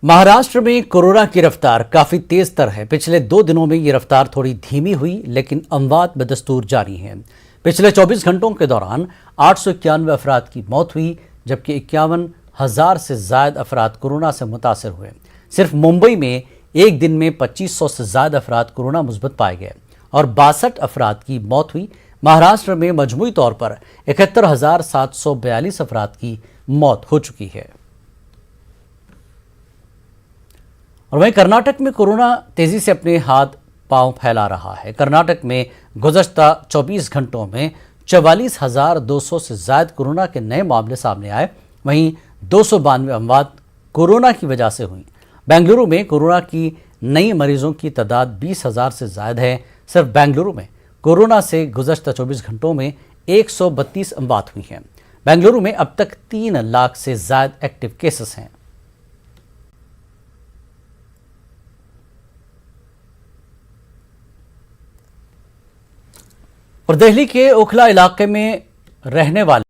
महाराष्ट्र में कोरोना की रफ्तार काफी तेज तर है। पिछले 2 दिनों में ये रफ्तार थोड़ी धीमी हुई, लेकिन अमवात बदस्तूर जारी है। पिछले 24 घंटों के दौरान 891 अफराद की मौत हुई, जबकि 51,000 से ज्यादा अफराद कोरोना से मुतासर हुए। सिर्फ मुंबई में एक दिन में 2500 से ज्यादा अफराद कोरोना मुस्बत पाए गए और 62 अफराद की मौत हुई। महाराष्ट्र में मजमूई तौर पर 71,742 अफराद की मौत हो चुकी है। और वहीं कर्नाटक में कोरोना तेजी से अपने हाथ पांव फैला रहा है। कर्नाटक में गुज़श्ता 24 घंटों में 44,200 से ज्यादा कोरोना के नए मामले सामने आए। वहीं 292 अमवात कोरोना की वजह से हुई। बेंगलुरु में कोरोना की नई मरीजों की तादाद 20,000 से ज्यादा है। सिर्फ बेंगलुरु में कोरोना से गुज़श्ता 24 घंटों में 132 अमवात हुई हैं। बेंगलुरु में अब तक 3 लाख से ज्यादा एक्टिव केसेस हैं। और दिल्ली के ओखला इलाके में रहने वाले